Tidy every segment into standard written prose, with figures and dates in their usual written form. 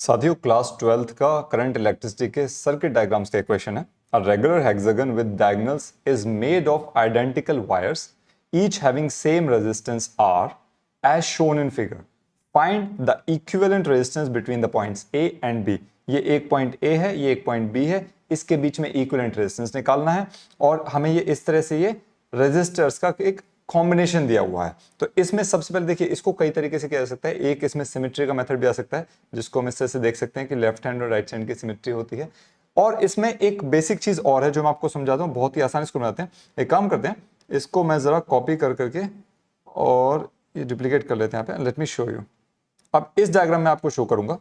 साथियों class 12th का current electricity के सर्किट डायग्राम्स का क्वेश्चन है। A regular hexagon with diagonals is made of identical wires each having same resistance R as shown in figure. Find the equivalent resistance between the points A and B। ये एक point A है, ये एक point B है, इसके बीच में equivalent resistance निकालना है और हमें ये इस तरह से ये रेजिस्टर्स का एक कॉम्बिनेशन दिया हुआ है। तो इसमें सबसे पहले देखिए, इसको कई तरीके से किया जा सकता है। एक इसमें सिमेट्री का मेथड भी आ सकता है, जिसको हम इस तरह से देख सकते हैं कि लेफ्ट हैंड और राइट हैंड की सिमेट्री होती है। और इसमें एक बेसिक चीज और है जो मैं आपको समझाता हूँ, बहुत ही आसान इसको बनाते हैं। एक काम करते हैं, इसको मैं जरा कॉपी कर करके और ये डुप्लीकेट कर लेते हैं यहाँ पे। Let me show you. अब इस डायग्राम में आपको शो करूंगा।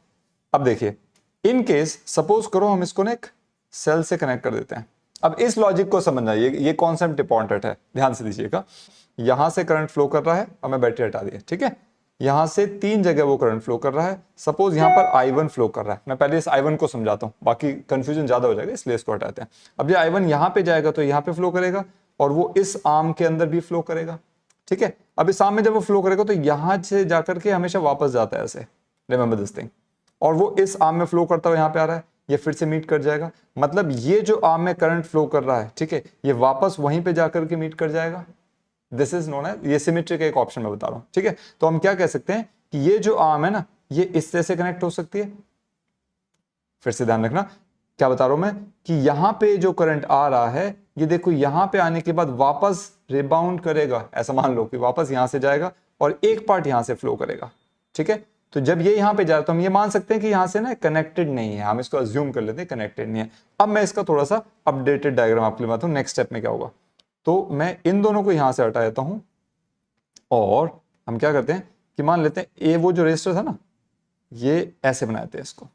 अब देखिए, इन केस सपोज करो हम इसको ना एक सेल से कनेक्ट कर देते हैं। अब इस लॉजिक को समझना, ये कॉन्सेप्ट इंपॉर्टेंट है, ध्यान से दीजिएगा। यहां से करंट फ्लो कर रहा है और मैं बैटरी हटा दिया, ठीक है। यहां से 3 जगह वो करंट फ्लो कर रहा है। सपोज यहां पर I1 फ्लो कर रहा है। मैं पहले इस I1 को समझाता हूं, बाकी कंफ्यूजन ज्यादा हो जाएगा, इसलिए इसको हटाते हैं। अब ये I1 यहां पे जाएगा तो यहां पे फ्लो करेगा और वो इस आर्म के अंदर भी फ्लो करेगा, ठीक है। अब इस आर्म में जब वो फ्लो करेगा तो यहां से जाकर के हमेशा वापस जाता है ऐसे, रिमेंबर दिस थिंग। और वो इस आर्म में फ्लो करता हुआ यहां पे आ रहा है, ये फिर से मीट कर जाएगा। मतलब ये जो आर्म में करंट फ्लो कर रहा है, ठीक है, ये वापस वहीं पे जाकर के मीट कर जाएगा। दिस इज नोन है, ये सिमेट्री का एक ऑप्शन मैं बता रहा हूं, ठीक है। तो हम क्या कह सकते हैं कि ये जो आर्म है ना, ये इस तरह से कनेक्ट हो सकती है। फिर से ध्यान रखना, क्या बता रहा हूं मैं कि यहां पे जो करंट आ रहा है, ये देखो यहां पे आने के बाद वापस रिबाउंड करेगा। ऐसा मान लो कि वापस यहां से जाएगा और एक पार्ट यहां से फ्लो करेगा, ठीक है। तो जब ये यहां पे जा रहा है तो हम ये मान सकते हैं कि यहां से ना कनेक्टेड नहीं है, हम इसको अज्यूम कर लेते हैं कनेक्टेड नहीं है। अब मैं इसका थोड़ा सा अपडेटेड डायग्राम आपके लिए बताता हूं, नेक्स्ट स्टेप में क्या होगा। तो मैं इन दोनों को यहां से हटा देता हूं और हम क्या करते हैं कि मान लेते हैं ये वो जो रेजिस्टर था ना, ये ऐसे बनाते हैं इसको।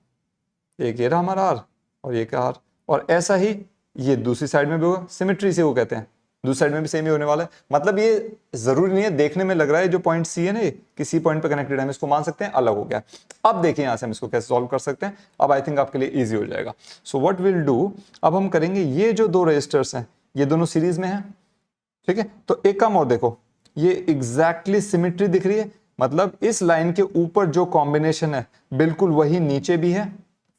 एक ये रहा हमारा आर और ये का आर, और ऐसा ही ये दूसरी साइड में भी होगा। सिमेट्री से वो कहते हैं, दूसरी साइड में भी सेम ही होने वाला है। मतलब ये जरूरी नहीं है, देखने में लग रहा है जो पॉइंट सी है ना, ये किसी पॉइंट पे कनेक्टेड है, हम इसको मान सकते हैं अलग हो गया। अब देखिए यहां से हम इसको कैसे सॉल्व कर सकते हैं। अब आई थिंक आपके लिए इजी हो जाएगा। सो व्हाट विल डू, अब हम करेंगे, ये जो दो रेजिस्टर्स हैं ये दोनों सीरीज में है, ठीक है। तो एक काम और देखो, ये एग्जैक्टली सिमेट्री दिख रही है। मतलब इस लाइन के ऊपर जो कॉम्बिनेशन है बिल्कुल वही नीचे भी है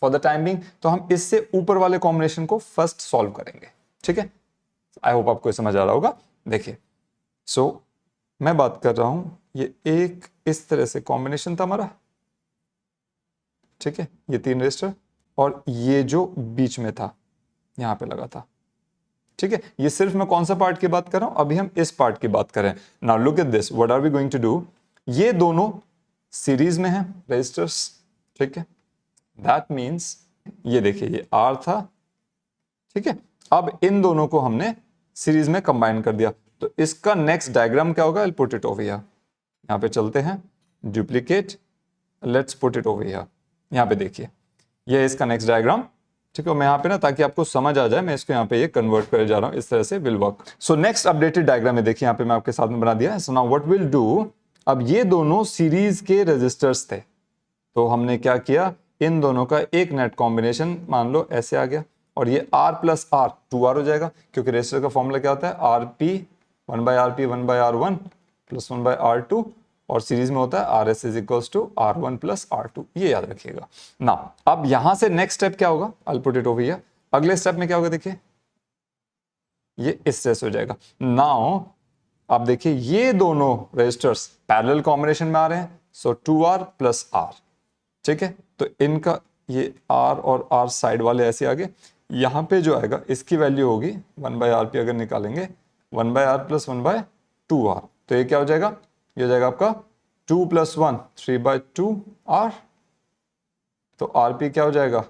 फॉर द टाइम बिंग। तो हम इससे ऊपर वाले कॉम्बिनेशन को फर्स्ट सॉल्व करेंगे, ठीक है। आई होप आपको समझ आ रहा होगा। देखिए, सो मैं बात कर रहा हूं, ये एक इस तरह से कॉम्बिनेशन था हमारा, ठीक है। ये 3 रजिस्टर और ये जो बीच में था यहां पे लगा था, ठीक है। ये सिर्फ मैं कौन सा पार्ट की बात कर रहा हूं, अभी हम इस पार्ट की बात करें। Now look at this, what are we going to do. ये दोनों सीरीज में हैं रेजिस्टर्स, ठीक है। दैट मींस ये देखिए, ये R था, ठीक है। अब इन दोनों को हमने सीरीज में कंबाइन कर दिया। तो इसका नेक्स्ट डायग्राम क्या होगा, I put it over here. यहां पे चलते हैं, duplicate, let's put it over here. यहां पे देखिए, ये इसका नेक्स्ट डायग्राम, ठीक है। मैं यहाँ पे ना, ताकि आपको समझ आ जाए, मैं इसको यहाँ पे ये कन्वर्ट कर जा रहा हूँ, इस तरह से will work. So next updated diagram में देखिए, यहाँ पे मैं आपके साथ में बना दिया है। So now what will do, अब ये दोनों सीरीज के रेजिस्टर्स थे, तो हमने क्या किया, इन दोनों का एक नेट कॉम्बिनेशन मान लो ऐसे आ गया, और ये R प्लस R 2R हो जाएगा, क्योंकि रेजिस्टर का फॉर्मूला क्या होता है, RP 1/RP 1/R1 plus 1/R2, और सीरीज में होता है RS is equals to R1 plus R2, ये याद रखिएगा ना। अब यहां से नेक्स्ट स्टेप क्या होगा, I will put it over here. अगले स्टेप में क्या होगा, देखिए ये इस तरह से हो जाएगा। नाउ आप देखिए, ये दोनों रेजिस्टर्स पैरेलल कॉम्बिनेशन में आ रहे हैं, सो 2R प्लस R, ठीक है। तो इनका ये R और R साइड वाले ऐसे आगे, यहां पे जो आएगा इसकी वैल्यू होगी 1/RP, अगर निकालेंगे 1/R प्लस 1/2R, तो ये क्या हो जाएगा, ये हो जाएगा आपका 2 प्लस 1 3/2R। तो RP क्या हो जाएगा,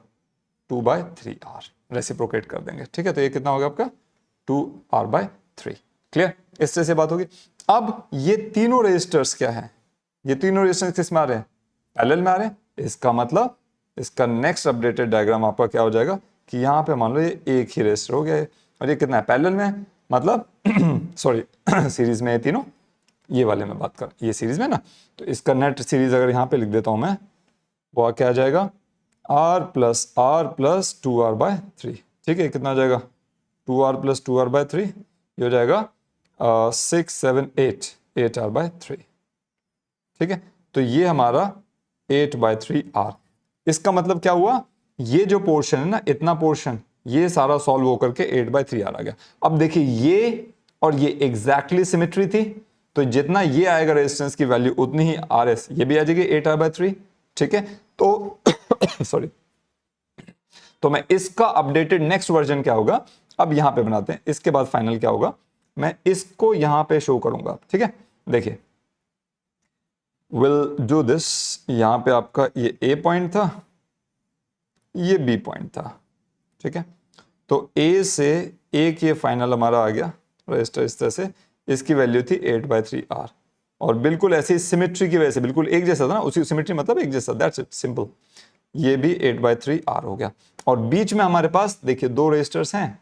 2/3R, रेसिप्रोकेट कर देंगे, ठीक है। तो ये कितना होगा आपका 2R/3। क्लियर, इस तरह से बात होगी। अब ये तीनों रेजिस्टर्स क्या है, ये तीनों रेजिस्टर्स किस में आ रहे हैं, पैरेलल में आ रहे हैं। इसका मतलब इसका नेक्स्ट अपडेटेड डायग्राम आपका क्या हो जाएगा कि यहाँ पे मान लो ये एक ही रेजिस्टर हो गया है, और ये कितना है, पैरेलल में है, मतलब सॉरी सीरीज में है तीनों। ये वाले में बात कर, ये सीरीज में ना, तो इसका नेट सीरीज अगर यहाँ पे लिख देता हूं मैं, वो क्या आ जाएगा, R प्लस 2R/3, ठीक है। कितना आ जाएगा, 2R प्लस 2R/3, ये हो जाएगा 6 7 8R/3, ठीक है। तो ये हमारा 8/3R। इसका मतलब क्या हुआ, ये जो पोर्शन है ना, इतना पोर्शन, ये सारा सॉल्व होकर के 8/3R आ गया। अब देखिए ये और ये एग्जैक्टली सिमेट्री थी, तो जितना ये आएगा रेजिस्टेंस की वैल्यू उतनी ही RS ये भी आ जाएगी 8R/3। ठीक है, तो सॉरी, तो मैं इसका अपडेटेड नेक्स्ट वर्जन क्या होगा, अब यहां पे बनाते हैं, इसके बाद फाइनल क्या होगा, मैं इसको यहां पे शो करूंगा। ठीक है, देखिए विल डू दिस, यहां पे आपका ये A पॉइंट था, ये B पॉइंट था। ठीक है, तो A से एक ये फाइनल हमारा आ गया रजिस्टर इस तरह से, इसकी वैल्यू थी 8/3R, और बिल्कुल ऐसी सिमेट्री की वजह से बिल्कुल एक जैसा था ना, उसी सिमेट्री मतलब एक जैसा, दैट्स इट, सिंपल। ये भी 8/3R हो गया, और बीच में हमारे पास देखिए दो रेजिस्टर्स हैं,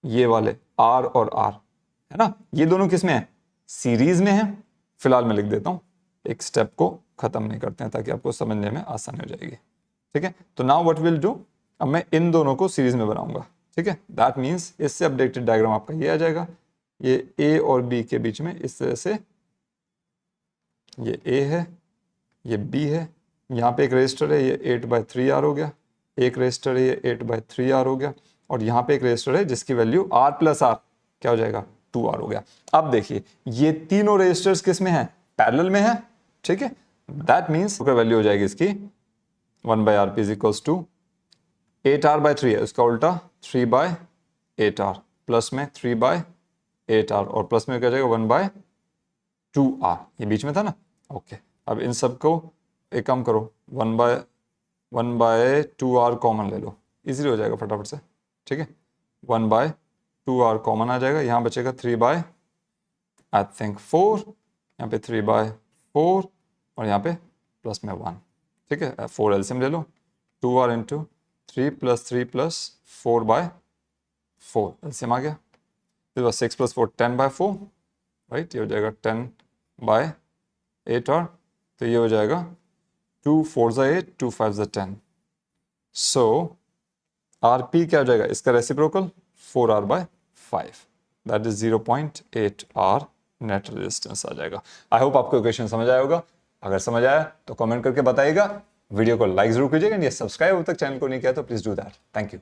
ये वाले R और R, है ना, ये दोनों किस में है, सीरीज में है। फिलहाल मैं लिख देता हूं, एक स्टेप को खत्म नहीं करते हैं ताकि आपको समझने में आसानी हो जाएगी। ठीक है, तो नाउ व्हाट विल डू, अब मैं इन दोनों को सीरीज में बनाऊंगा। ठीक है, दैट मीन्स इससे अपडेटेड डायग्राम आपका ये आ जाएगा, ये A और B के बीच में इस तरह से, ये A है, ये B है, यहाँ पे एक रेजिस्टर है, ये 8/3R हो गया, एक रेजिस्टर है, ये 8/3R हो गया, और यहाँ पे एक रेजिस्टर है जिसकी वैल्यू R + R क्या हो जाएगा, 2R हो गया। अब देखिए ये तीनों रेजिस्टर्स किस में है, पैरेलल में है। ठीक है, दैट मीन्स वैल्यू हो जाएगी इसकी 1/RP = 8R/3 है, उसका उल्टा 3/8R, प्लस में 3/8R, और प्लस में क्या जाएगा 1/2R, ये बीच में था ना। ओके, अब इन सबको एक काम करो, 1/2R कॉमन ले लो, इजीली हो जाएगा फटाफट से। ठीक है, 1/2R कॉमन आ जाएगा, यहाँ बचेगा 3/4, यहाँ पे 3/4, और यहाँ पे प्लस में 1। ठीक है, 4 एलसीएम ले लो, 2R × 3 + 3 + 4/4 एलसीएम आ गया, 6 + 4 10/4, राइट, ये हो जाएगा 10/8R, तो ये हो जाएगा 2 4 8, 2 5 10। सो RP क्या हो जाएगा, इसका reciprocal 4R/5, that is 0.8R net resistance आ जाएगा। आई होप आपको क्वेश्चन समझ आया होगा, अगर समझ आया तो कमेंट करके बताइएगा, वीडियो को लाइक जरूर कीजिएगा, सब्सक्राइब अभी तक चैनल को नहीं किया तो please do that. Thank you.